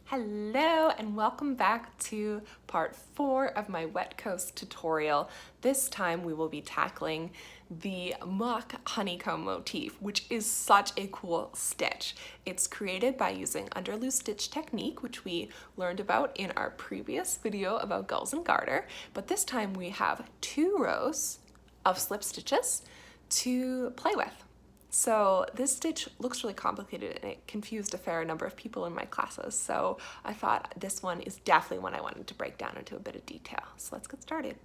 Hello and welcome back to part 4 of my Wet Coast tutorial. This time we will be tackling the Mock Honeycomb motif, which is such a cool stitch. It's created by using underloose stitch technique, which we learned about in our previous video about gulls and garter, but this time we have 2 rows of slip stitches to play with. So this stitch looks really complicated and it confused a fair number of people in my classes. So I thought this one is definitely one I wanted to break down into a bit of detail. So let's get started.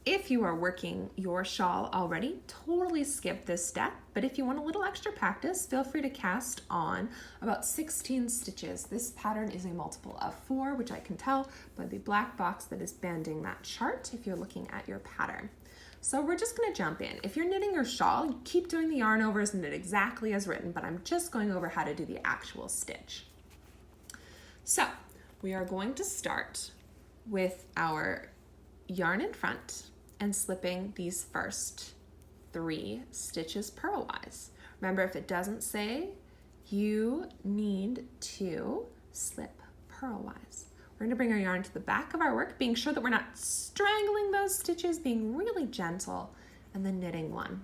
If you are working your shawl already, totally skip this step. But if you want a little extra practice, feel free to cast on about 16 stitches. This pattern is a multiple of 4, which I can tell by the black box that is banding that chart if you're looking at your pattern. So we're just going to jump in. If you're knitting your shawl, keep doing the yarn overs and knit exactly as written, but I'm just going over how to do the actual stitch. So we are going to start with our yarn in front and slipping these first 3 stitches purlwise. Remember, if it doesn't say, you need to slip purlwise. We're going to bring our yarn to the back of our work, being sure that we're not strangling those stitches, being really gentle, and then knitting 1.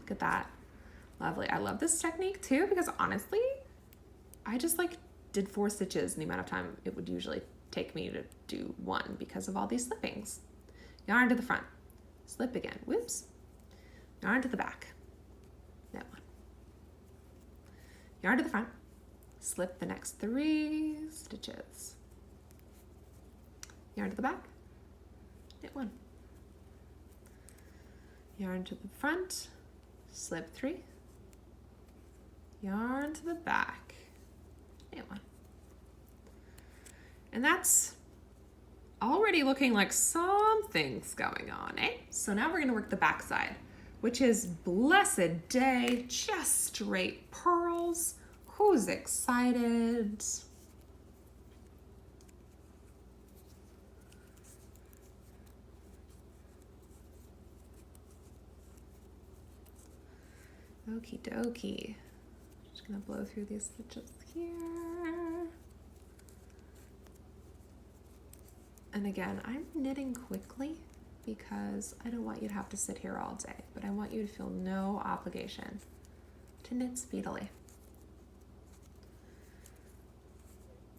Look at that. Lovely. I love this technique too, because honestly, I just did 4 stitches in the amount of time it would usually take me to do 1 because of all these slippings. Yarn to the front, slip again, whoops. Yarn to the back, knit 1. Yarn to the front, slip the next 3 stitches. Yarn to the back, knit 1. Yarn to the front, slip 3. Yarn to the back, knit 1. And that's already looking like something's going on, eh? So now we're going to work the back side, which is blessed day, just straight purls. Who's excited? Okie dokie. Just gonna blow through these stitches here. And again, I'm knitting quickly because I don't want you to have to sit here all day, but I want you to feel no obligation to knit speedily.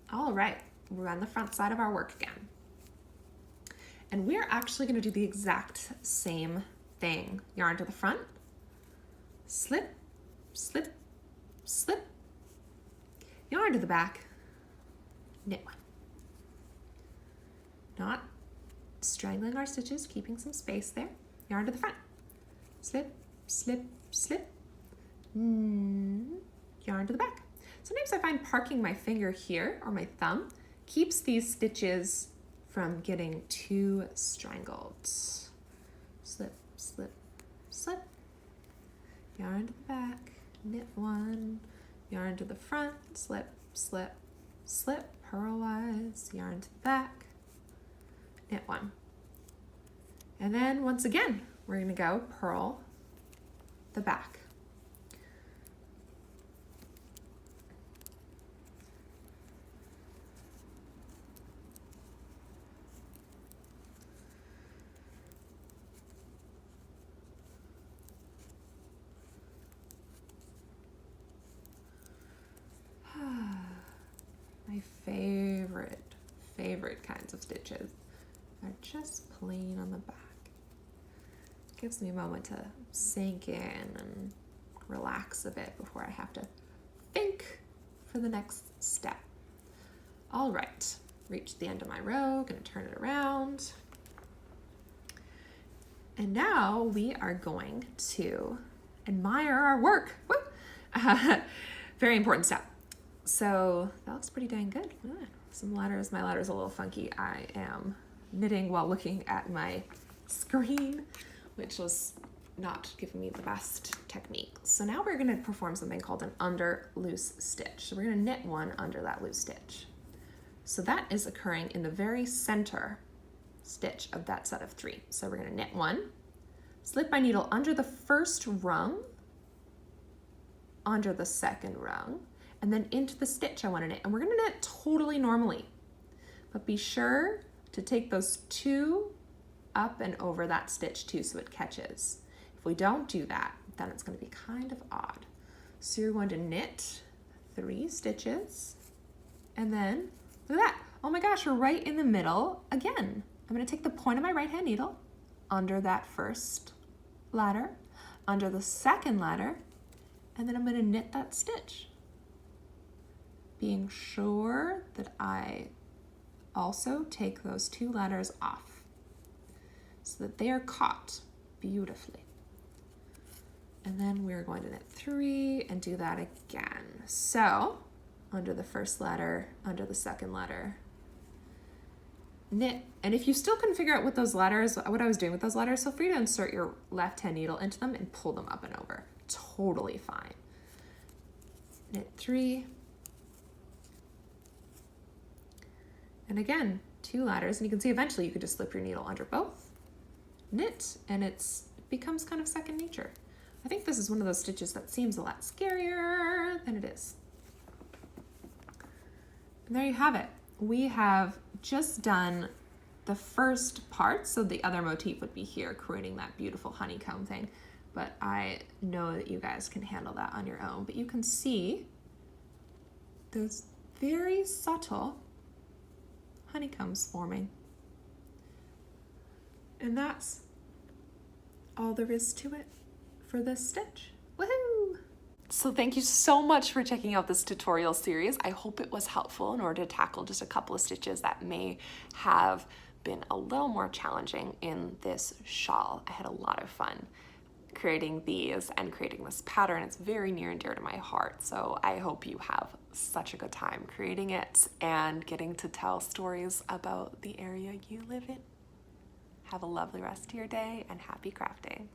All right, we're on the front side of our work again. And we're actually gonna do the exact same thing. Yarn to the front, slip, slip, slip. Yarn to the back, knit 1. Not strangling our stitches, keeping some space there. Yarn to the front, slip, slip, slip. Yarn to the back. Sometimes I find parking my finger here or my thumb keeps these stitches from getting too strangled. Slip, slip, slip. Yarn to the back, knit 1. Yarn to the front, slip, slip, slip, purlwise. Yarn to the back, knit 1. And then once again, we're going to go purl the back. My favorite kinds of stitches are just plain on the back. Gives me a moment to sink in and relax a bit before I have to think for the next step. All right, reached the end of my row, gonna turn it around. And now we are going to admire our work. Very important step. So that looks pretty dang good. Some letters, my letter's a little funky. I am knitting while looking at my screen, which was not giving me the best technique. So now we're gonna perform something called an under loose stitch. So we're gonna knit 1 under that loose stitch. So that is occurring in the very center stitch of that set of 3. So we're gonna knit 1, slip my needle under the first rung, under the second rung, and then into the stitch I want to knit. And we're gonna knit totally normally, but be sure to take those 2 up and over that stitch too so it catches. If we don't do that, then it's going to be kind of odd. So you're going to knit 3 stitches, and then look at that. Oh my gosh, we're right in the middle again. I'm going to take the point of my right hand needle under that first ladder, under the second ladder, and then I'm going to knit that stitch, being sure that I also take those 2 ladders off so that they are caught beautifully. And then we're going to knit 3 and do that again. So under the first ladder, under the second ladder, knit. And if you still couldn't figure out what those ladders, what I was doing with those ladders, feel free to insert your left hand needle into them and pull them up and over. Totally fine. Knit 3. And again, 2 ladders, and you can see eventually you could just slip your needle under both, knit, and it becomes kind of second nature. I think this is one of those stitches that seems a lot scarier than it is. And there you have it. We have just done the first part, so the other motif would be here, creating that beautiful honeycomb thing, but I know that you guys can handle that on your own. But you can see those very subtle honeycombs forming. And that's all there is to it for this stitch. Woohoo! So thank you so much for checking out this tutorial series. I hope it was helpful in order to tackle just a couple of stitches that may have been a little more challenging in this shawl. I had a lot of fun creating these and creating this pattern. It's very near and dear to my heart, so I hope you have such a good time creating it and getting to tell stories about the area you live in. Have a lovely rest of your day and happy crafting.